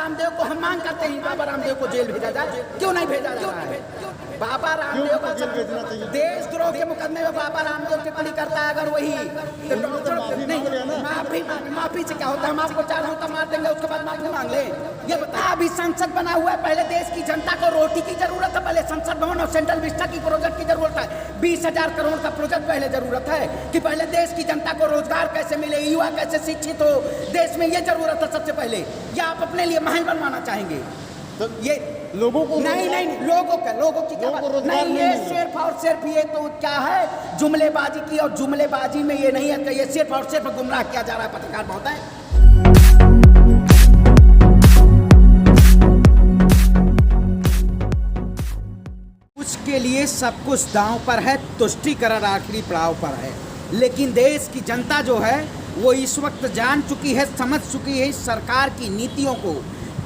रामदेव को हम मांग करते हैं बाबा रामदेव को जेल भेजा जाए, क्यों नहीं भेजा जा रहा है? बाबा रामदेव का देशद्रोह के मुकदमे में बाबा रामदेव टिप्पणी करता है, अगर वही माफी से क्या होता है? हम आपको 4 होता मार देंगे, उसके बाद माफी मांग ले? ये बता, अभी संसद बना हुआ है, पहले देश की जनता को रोटी की जरूरत है, पहले संसद भवन और सेंट्रल विस्टा की प्रोजेक्ट की जरूरत है। 20,000 करोड़ का प्रोजेक्ट पहले जरूरत है कि पहले देश की जनता को रोजगार कैसे मिले, युवा कैसे शिक्षित हो, देश में ये जरूरत है सबसे पहले। या आप अपने लिए महल बनवाना चाहेंगे? तो ये लोगों को नहीं लोगों की क्या बात नहीं, ये सिर्फ और सिर्फ ये तो क्या है जुमलेबाजी की, और जुमलेबाजी में ये नहीं है कि ये सिर्फ और सिर्फ गुमराह किया जा रहा है पत्रकार महोदय। उसके लिए सब कुछ दांव पर है, तुष्टीकरण आखिरी पड़ाव पर है। लेकिन देश की जनता जो है वो इस वक्त जान चुकी है, समझ चुकी है इस सरकार की नीतियों को,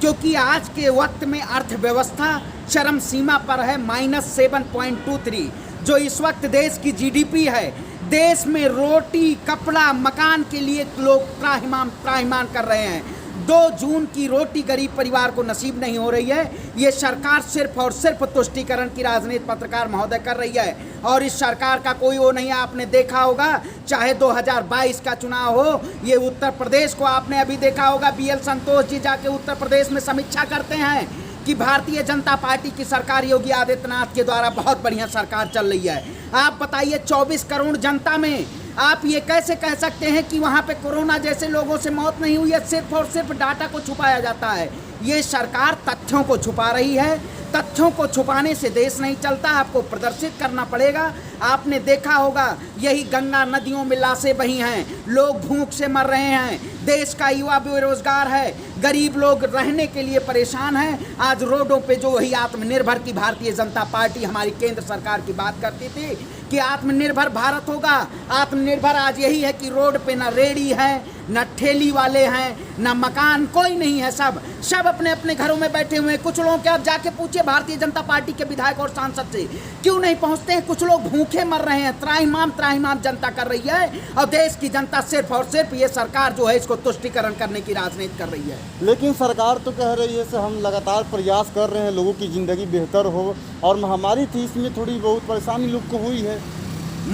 क्योंकि आज के वक्त में अर्थव्यवस्था चरम सीमा पर है, -7.23, जो इस वक्त देश की जीडीपी है। देश में रोटी कपड़ा मकान के लिए लोग त्राहिमाम कर रहे हैं। 2 जून की रोटी गरीब परिवार को नसीब नहीं हो रही है। ये सरकार सिर्फ और सिर्फ तुष्टीकरण की राजनीति पत्रकार महोदय कर रही है, और इस सरकार का कोई वो नहीं है। आपने देखा होगा, चाहे 2022 का चुनाव हो, ये उत्तर प्रदेश को आपने अभी देखा होगा, BL संतोष जी जाके उत्तर प्रदेश में समीक्षा करते हैं कि भारतीय जनता पार्टी की सरकार योगी आदित्यनाथ के द्वारा बहुत बढ़िया सरकार चल रही है। आप बताइए 24 करोड़ जनता में आप ये कैसे कह सकते हैं कि वहाँ पे कोरोना जैसे लोगों से मौत नहीं हुई है? सिर्फ और सिर्फ डाटा को छुपाया जाता है। ये सरकार तथ्यों को छुपा रही है। तथ्यों को छुपाने से देश नहीं चलता, आपको प्रदर्शित करना पड़ेगा। आपने देखा होगा, यही गंगा नदियों में लाशें बही हैं, लोग भूख से मर रहे हैं, देश का युवा बेरोजगार है, गरीब लोग रहने के लिए परेशान हैं। आज रोडों पे जो वही आत्मनिर्भर की भारतीय जनता पार्टी हमारी केंद्र सरकार की बात करती थी कि आत्मनिर्भर भारत होगा, आत्मनिर्भर आज यही है कि रोड पे ना रेड़ी है, न ठेली वाले हैं, न मकान, कोई नहीं है, सब अपने अपने घरों में बैठे हुए हैं। कुछ लोगों के आप जाके पूछिए भारतीय जनता पार्टी के विधायक और सांसद से, क्यों नहीं पहुंचते हैं? कुछ लोग भूखे मर रहे हैं, त्राहिमाम जनता कर रही है, और देश की जनता सिर्फ और सिर्फ ये सरकार जो है इसको तुष्टीकरण करने की राजनीति कर रही है। लेकिन सरकार तो कह रही है हम लगातार प्रयास कर रहे हैं लोगों की ज़िंदगी बेहतर हो, और महामारी थी इसमें थोड़ी बहुत परेशानी लोग को हुई है।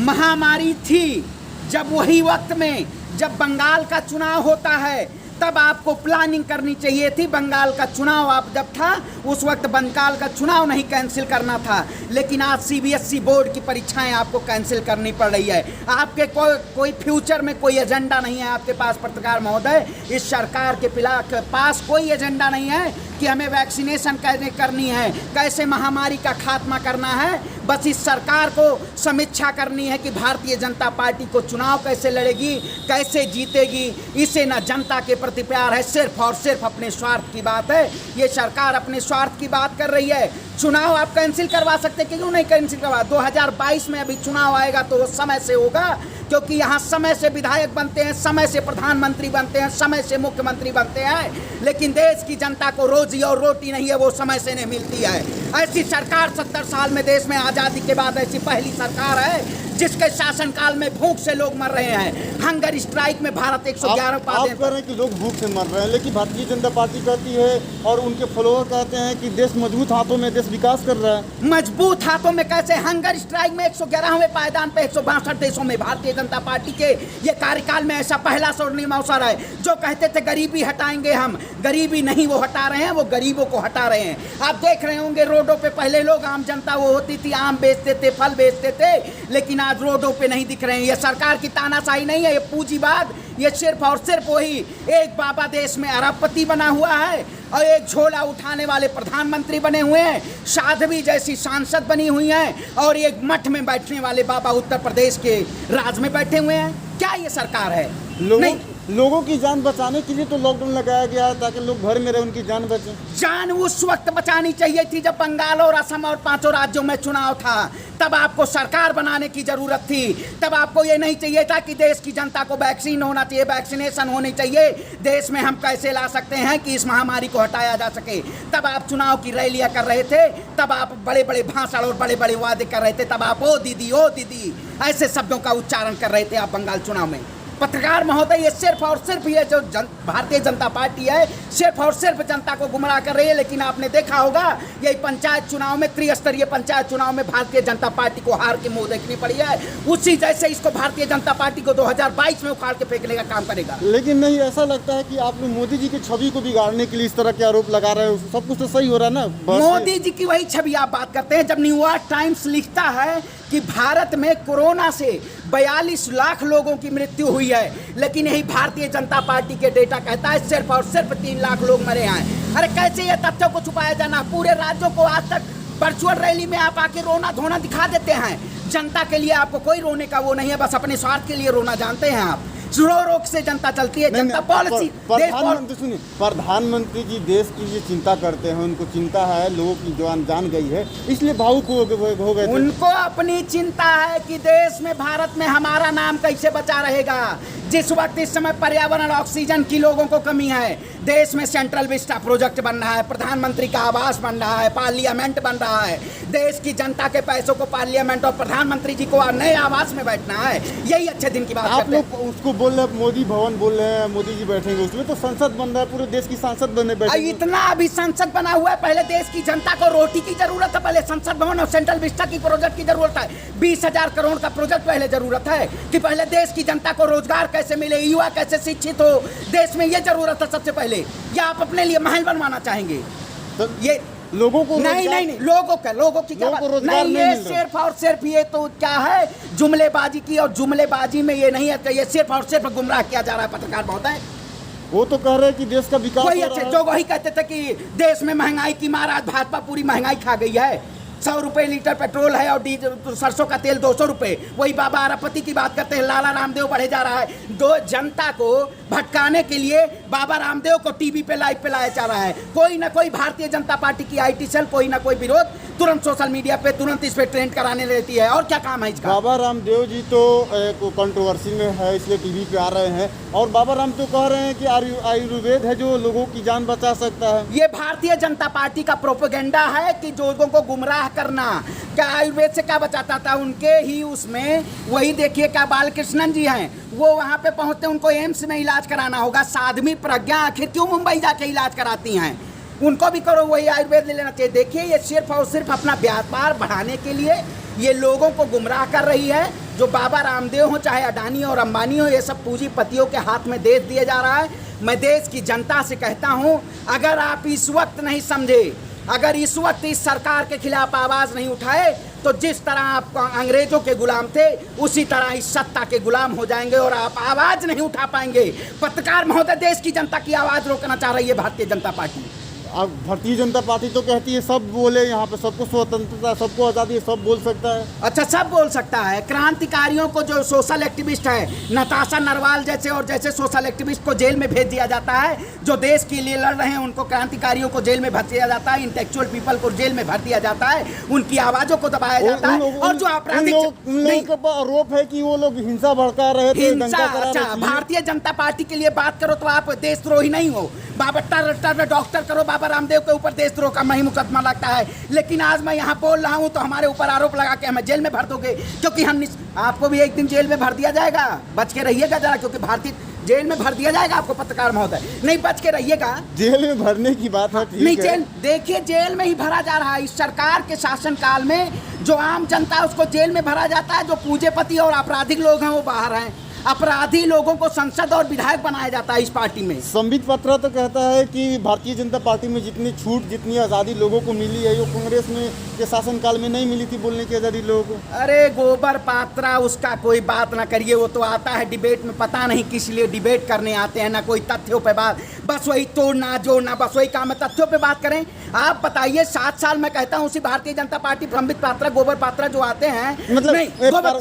महामारी थी जब वही वक्त में जब बंगाल का चुनाव होता है तब आपको प्लानिंग करनी चाहिए थी। बंगाल का चुनाव आप जब था उस वक्त बंगाल का चुनाव नहीं कैंसिल करना था, लेकिन आज CBSE बोर्ड की परीक्षाएं आपको कैंसिल करनी पड़ रही है। आपके कोई फ्यूचर में कोई एजेंडा नहीं है आपके पास पत्रकार महोदय। इस सरकार के पास कोई एजेंडा नहीं है कि हमें वैक्सीनेशन कैसे करनी है, कैसे महामारी का खात्मा करना है। बस इस सरकार को समीक्षा करनी है कि भारतीय जनता पार्टी को चुनाव कैसे लड़ेगी, कैसे जीतेगी। इसे न जनता के प्रति प्यार है, सिर्फ और सिर्फ अपने स्वार्थ की बात है। ये सरकार अपने स्वार्थ की बात कर रही है। चुनाव आप कैंसिल करवा सकते, क्यों नहीं कैंसिल करवा? 2022 में अभी चुनाव आएगा तो वो समय से होगा, क्योंकि यहाँ समय से विधायक बनते हैं, समय से प्रधानमंत्री बनते हैं, समय से मुख्यमंत्री बनते हैं। लेकिन देश की जनता को रोजी और रोटी नहीं है, वो समय से नहीं मिलती है। ऐसी सरकार 70 साल में देश में आज़ादी के बाद ऐसी पहली सरकार है जिसके शासनकाल में भूख से लोग मर रहे हैं। हंगर स्ट्राइक में भारत 111 आप कह रहे हैं कि लोग भूख से मर रहे हैं, लेकिन भारतीय जनता पार्टी कहती है और उनके फॉलोअर कहते हैं कि देश मजबूत हाथों में, देश विकास कर रहा है। मजबूत हाथों में कैसे? हंगर स्ट्राइक में 111वें पायदान पे 162 देशों में भारतीय जनता पार्टी के ये कार्यकाल में ऐसा पहला स्वर्णिम अवसर है। जो कहते थे गरीबी हटाएंगे हम, गरीबी नहीं वो हटा रहे हैं, वो गरीबों को हटा रहे हैं। आप देख रहे होंगे रोडों पे पहले लोग, आम जनता वो होती थी, आम बेचते थे, फल बेचते थे, लेकिन आज रोडों पे नहीं दिख रहे हैं। ये सरकार की तानाशाही नहीं है, ये पूंजीवाद, ये सिर्फ और सिर्फ वही एक बाबा देश में अरबपति बना हुआ है और एक झोला उठाने वाले प्रधानमंत्री बने हुए हैं, साध्वी जैसी सांसद बनी हुई हैं, और एक मठ में बैठने वाले बाबा उत्तर प्रदेश के राज में बैठे हुए हैं। क्या ये सरकार है? लोगों की जान बचाने के लिए तो लॉकडाउन लगाया गया है ताकि लोग घर में रहे, उनकी जान बचे। जान उस वक्त बचानी चाहिए थी जब बंगाल और असम और 5 राज्यों में चुनाव था, तब आपको सरकार बनाने की जरूरत थी। तब आपको ये नहीं चाहिए था कि देश की जनता को वैक्सीन होना चाहिए, वैक्सीनेशन होनी चाहिए, देश में हम कैसे ला सकते हैं कि इस महामारी को हटाया जा सके। तब आप चुनाव की रैलियां कर रहे थे, तब आप बड़े बड़े भाषण और बड़े बड़े वादे कर रहे थे, तब आप ओ दीदी ऐसे शब्दों का उच्चारण कर रहे थे आप बंगाल चुनाव में। पत्रकार महोदय, ये सिर्फ और सिर्फ ये जो भारतीय जनता पार्टी है सिर्फ और सिर्फ जनता को गुमराह कर रही है। लेकिन आपने देखा होगा यही पंचायत चुनाव में, त्रिस्तरीय पंचायत चुनाव में भारतीय जनता पार्टी को हार के मुंह देखनी पड़ी है। उसी जैसे इसको भारतीय जनता पार्टी को 2022 में उखाड़ के फेंकने का काम करेगा। लेकिन नहीं, ऐसा लगता है कि आप लोग मोदी जी की छवि को बिगाड़ने के लिए इस तरह के आरोप लगा रहे हो। सब कुछ तो सही हो रहा है ना। मोदी जी की वही छवि आप बात करते हैं। जब न्यूयॉर्क टाइम्स लिखता है कि भारत में कोरोना से 42 लाख लोगों की मृत्यु हुई है, लेकिन यही भारतीय जनता पार्टी के डेटा कहता है सिर्फ और सिर्फ 3 लाख लोग मरे हैं। अरे कैसे ये तथ्यों को छुपाया जाना? पूरे राज्यों को आज तक वर्चुअल रैली में आप आके रोना धोना दिखा देते हैं। जनता के लिए आपको कोई रोने का वो नहीं है, बस अपने स्वार्थ के लिए रोना जानते हैं आप। रो से जनता चलती है, जनता पॉलिसी। प्रधानमंत्री सुनिए, प्रधानमंत्री जी देश की ये चिंता करते हैं, उनको चिंता है, लोगों की जान गई है, इसलिए भावुक हो गए थे। उनको अपनी चिंता है कि देश में, भारत में हमारा नाम कैसे बचा रहेगा। जिस वक्त इस समय पर्यावरण ऑक्सीजन की लोगों को कमी है, देश में सेंट्रल विस्टा प्रोजेक्ट बन रहा है, प्रधानमंत्री का आवास बन रहा है, पार्लियामेंट बन रहा है, देश की जनता के पैसों को पार्लियामेंट और प्रधानमंत्री जी को नए आवास में बैठना है। यही अच्छे दिन की बात आप लोग उसको बोल रहे हैं, मोदी भवन बोल रहे हैं, मोदी जी बैठेंगे उसमें, तो संसद बन रहा है, पूरे देश की सांसद बने बैठे। इतना अभी संसद बना हुआ है, पहले देश की जनता को रोटी की जरूरत है, पहले संसद भवन और सेंट्रल विस्टा की प्रोजेक्ट की जरूरत है। 20,000 करोड़ का प्रोजेक्ट पहले जरूरत है कि पहले देश की जनता को रोजगार कैसे मिले, युवा कैसे शिक्षित हो, देश में ये जरूरत है सबसे पहले। या आप अपने लिए महल बनवाना चाहेंगे? तो ये लोगों को नहीं लोगों की क्या बात? नहीं, ये सिर्फ और सिर्फ ये तो क्या है, जुमलेबाजी की, और जुमलेबाजी में ये नहीं है, ये सिर्फ और सिर्फ गुमराह किया जा रहा है पत्रकार महोदय। वो तो कह रहे हैं कि देश का विकास वही अच्छे जो वही कहते थे कि देश में महंगाई की मार, आज भाजपा पूरी महंगाई खा गई है। 100 रुपए लीटर पेट्रोल है और डीजल, सरसों का तेल 200 रुपए। वही बाबा आरापति की बात करते हैं, लाला रामदेव बढ़े जा रहा है। दो जनता को भटकाने के लिए बाबा रामदेव को टीवी पे लाइव पे लाया जा रहा है। कोई ना कोई भारतीय जनता पार्टी की IT सेल, कोई ना कोई विरोध तुरंत सोशल मीडिया पे तुरंत इस पे ट्रेंड कराने लेती है। और क्या काम है इसका? बाबा रामदेव जी तो कंट्रोवर्सी में है, इसलिए टीवी पे आ रहे हैं। और बाबा रामदेव कह रहे हैं कि आयुर्वेद है जो लोगों की जान बचा सकता है। ये भारतीय जनता पार्टी का प्रोपेगेंडा है कि लोगों को गुमराह करना। क्या आयुर्वेद से क्या बचाता था? उनके ही उसमें वही देखिए, क्या बालकृष्णन जी हैं, वो वहाँ पे पहुँचते, उनको एम्स में इलाज कराना होगा। साध्वी प्रज्ञा आखिर क्यों मुंबई जाके इलाज कराती हैं? उनको भी करो, वही आयुर्वेद ले लेना चाहिए। देखिए, ये सिर्फ और सिर्फ अपना व्यापार बढ़ाने के लिए ये लोगों को गुमराह कर रही है। जो बाबा रामदेव हो, चाहे अडानी और अंबानी हो, ये सब पूंजीपतियों के हाथ में देश दिया जा रहा है। मैं देश की जनता से कहता हूँ, अगर आप इस वक्त नहीं समझे, अगर इस वक्त इस सरकार के खिलाफ आवाज़ नहीं उठाए, तो जिस तरह आप अंग्रेजों के गुलाम थे, उसी तरह इस सत्ता के गुलाम हो जाएंगे और आप आवाज़ नहीं उठा पाएंगे। पत्रकार महोदय, देश की जनता की आवाज़ रोकना चाह रही है भारतीय जनता पार्टी। अब भारतीय जनता पार्टी तो कहती है सब बोले, यहाँ पे सबको स्वतंत्रता, सबको आज़ादी, सब बोल सकता है। अच्छा, सब बोल सकता है। क्रांतिकारियों को, जो सोशल एक्टिविस्ट है, नताशा नरवाल जैसे और जैसे सोशल एक्टिविस्ट को जेल में भेज दिया जाता है। जो देश के लिए लड़ रहे हैं उनको, क्रांतिकारियों को जेल में भर दिया जाता है, इंटेलेक्चुअल पीपल को जेल में भर दिया जाता है, उनकी आवाज़ों को दबाया जाता है। और जो आपराधिक आरोप है कि वो लोग हिंसा भड़का रहे थे, अच्छा, भारतीय जनता पार्टी के लिए बात करो तो आप देशद्रोही नहीं हो। बाबा डॉक्टर करो, बाबा रामदेव के ऊपर देशद्रोह का नहीं मुकदमा लगता है। लेकिन आज मैं यहाँ बोल रहा हूँ तो हमारे ऊपर आरोप लगा के हमें जेल में भर दोगे, क्योंकि हम आपको भी एक दिन जेल में भर दिया जाएगा। बच के रहिएगा जरा, क्योंकि भारतीय जेल में भर दिया जाएगा आपको, पत्रकार महोदय। नहीं, बच के रहिएगा। जेल में भरने की बात है, ठीक नहीं, है। जेल देखिए, जेल में ही भरा जा रहा है। इस सरकार के शासनकाल में जो आम जनता है उसको जेल में भरा जाता है। जो पूंजीपति और आपराधिक लोग हैं वो बाहर हैं। अपराधी लोगों को संसद और विधायक बनाया जाता है इस पार्टी में। संबित पात्रा तो कहता है कि भारतीय जनता पार्टी में जितनी छूट, जितनी आज़ादी लोगों को मिली है, वो कांग्रेस में के शासनकाल में नहीं मिली थी बोलने की आज़ादी लोगों को। अरे गोबर पात्रा, उसका कोई बात ना करिए। वो तो आता है डिबेट में, पता नहीं किस लिए डिबेट करने आते हैं, ना कोई तथ्यों पे बात, बस वही तोड़ना जोड़ना, बस वही काम है। तथ्यों पे बात करें। आप बताइए, 7 साल मैं कहता हूँ उसी भारतीय जनता पार्टी, संबित पात्रा, गोबर पात्रा जो आते हैं, मतलब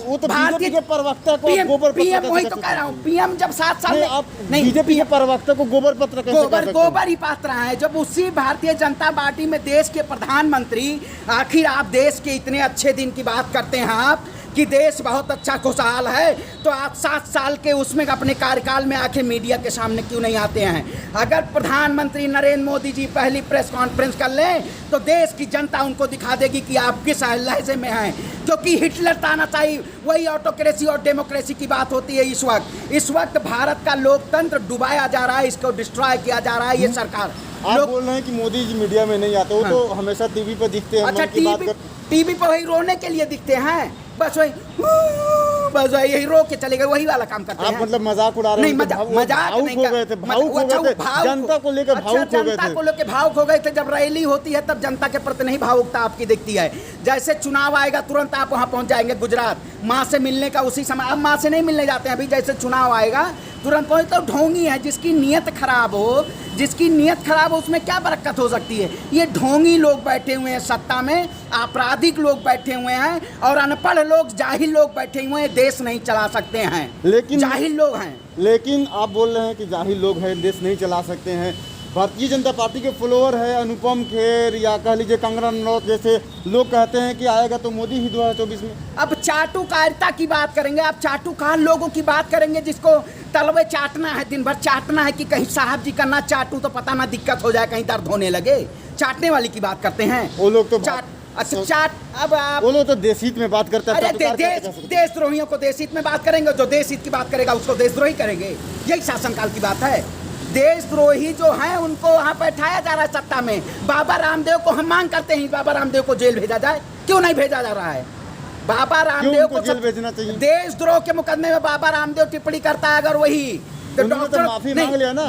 वो तो बीजेपी के प्रवक्ता को गोबर पीएम, वही तो कह रहा हूँ, पीएम जब 7 साल में, नहीं, बीजेपी के प्रवक्ता को गोबर पत्र गोबर ही पात्र है। जब उसी भारतीय जनता पार्टी में देश के प्रधानमंत्री, आखिर आप देश के इतने अच्छे दिन की बात करते हैं आप कि देश बहुत अच्छा खुशहाल है, तो आप 7 साल के उसमें अपने कार्यकाल में आके मीडिया के सामने क्यों नहीं आते हैं? अगर प्रधानमंत्री नरेंद्र मोदी जी पहली प्रेस कॉन्फ्रेंस कर लें तो देश की जनता उनको दिखा देगी कि आप किस लहजे में हैं, क्योंकि हिटलर तानाशाही वही ऑटोक्रेसी और डेमोक्रेसी की बात होती है। इस वक्त भारत का लोकतंत्र डुबाया जा रहा है, इसको डिस्ट्रॉय किया जा रहा है ये सरकार। आप बोल रहे हैं कि मोदी जी मीडिया में नहीं आते, वो तो हमेशा टीवी पर दिखते हैं। अच्छा, टीवी पर वही रोने के लिए दिखते हैं, बस वही यही रो के चले गए, वही वाला काम करते हैं। आप मतलब मजाक उड़ा रहे हैं? नहीं, मजाक नहीं हो गए थे, भावुक हो गए थे, जनता को लेकर भावुक हो गए थे। जनता को लेकर भावुक हो गए थे। जब रैली होती है तब जनता के प्रति नहीं भावुकता आपकी दिखती है। जैसे चुनाव आएगा तुरंत आप वहाँ पहुँच जाएंगे गुजरात, माँ से मिलने का उसी समय। अब माँ से नहीं मिलने जाते हैं, अभी जैसे चुनाव आएगा तुरंत पहुँच। तो ढोंगी है, जिसकी नीयत खराब हो, उसमें क्या बरकत हो सकती है? ये ढोंगी लोग बैठे हुए हैं सत्ता में, आपराधिक लोग बैठे हुए हैं और अनपढ़ लोग, जाहिल लोग बैठे हुए हैं, देश नहीं चला सकते हैं। लेकिन जाहिल लोग हैं। लेकिन आप बोल रहे हैं कि जाहिल लोग हैं, देश नहीं चला सकते हैं। भारतीय जनता पार्टी के फॉलोअर है अनुपम खेर या कह लीजिए कंगना रनौत जैसे लोग कहते हैं कि आएगा तो मोदी ही 2024 में। अब चाटुकारिता की बात करेंगे, आप चाटुकार लोगों की बात करेंगे जिसको तलवे चाटना है, दिन भर चाटना है कि कहीं साहब जी का ना चाटू तो पता ना दिक्कत हो जाए, कहीं दर्द होने लगे। चाटने वाली की बात करते हैं वो लोग तो अच्छा चाट। अब आप वो लोग तो देशहित में बात करते हैं। अरे देशद्रोहियों को देशहित में बात करेंगे, जो देशहित की बात करेगा उसको देशद्रोही करेंगे। यही शासनकाल की बात है। देशद्रोही जो हैं उनको वहाँ बैठाया जा रहा है सत्ता में। बाबा रामदेव को हम मांग करते हैं, बाबा रामदेव को जेल भेजा जाए, क्यों नहीं भेजा जा रहा है? बाबा रामदेव को जेल भेजना चाहिए। देशद्रोह के मुकदमे में बाबा रामदेव टिप्पणी करता है, अगर वही तो डॉक्टर माफी मांग लिया ना।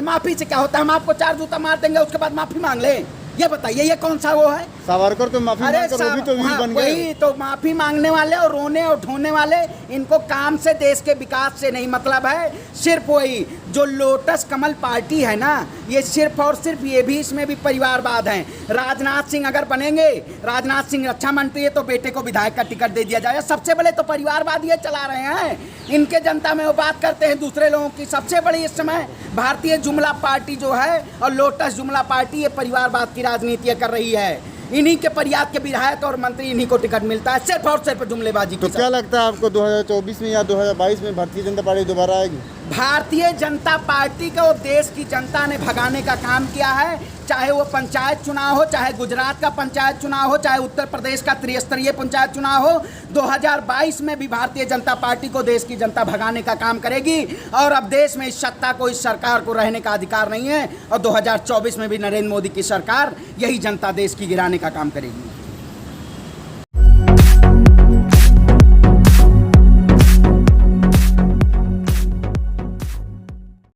माफी से क्या होता है? हम आपको 4 जूता मार देंगे, उसके बाद माफी मांग लें? ये बताइए, ये कौन सा वो है? सावरकर तो माफी मांगकर वो भी तो वीर बन गए। वही तो माफी मांगने वाले और रोने और ढोने वाले, इनको काम से, देश के विकास से नहीं मतलब है। सिर्फ वही जो लोटस कमल पार्टी है ना, ये सिर्फ और सिर्फ ये भी, इसमें भी परिवारवाद है। राजनाथ सिंह अगर बनेंगे, राजनाथ सिंह रक्षा मंत्री है तो बेटे को विधायक का टिकट दे दिया जाए। सबसे बड़े तो परिवारवाद ये चला रहे हैं। इनके जनता में वो बात करते हैं दूसरे लोगों की। सबसे बड़ी इस समय भारतीय जुमला पार्टी जो है और लोटस जुमला पार्टी, ये परिवारवाद की राजनीति कर रही है। इन्हीं के परिवार के विधायक और मंत्री, इन्हीं को टिकट मिलता है, सिर्फ और सिर्फ जुमलेबाजी। तो क्या लगता है आपको 2024 में या 2022 में भारतीय जनता पार्टी दोबारा आएगी? भारतीय जनता पार्टी को देश की जनता ने भगाने का काम किया है। चाहे वो पंचायत चुनाव हो, चाहे गुजरात का पंचायत चुनाव हो, चाहे उत्तर प्रदेश का त्रिस्तरीय पंचायत चुनाव हो, 2022 में भी भारतीय जनता पार्टी को देश की जनता भगाने का काम करेगी। और अब देश में इस सत्ता को, इस सरकार को रहने का अधिकार नहीं है। और 2024 में भी नरेंद्र मोदी की सरकार, यही जनता देश की गिराने का काम करेगी।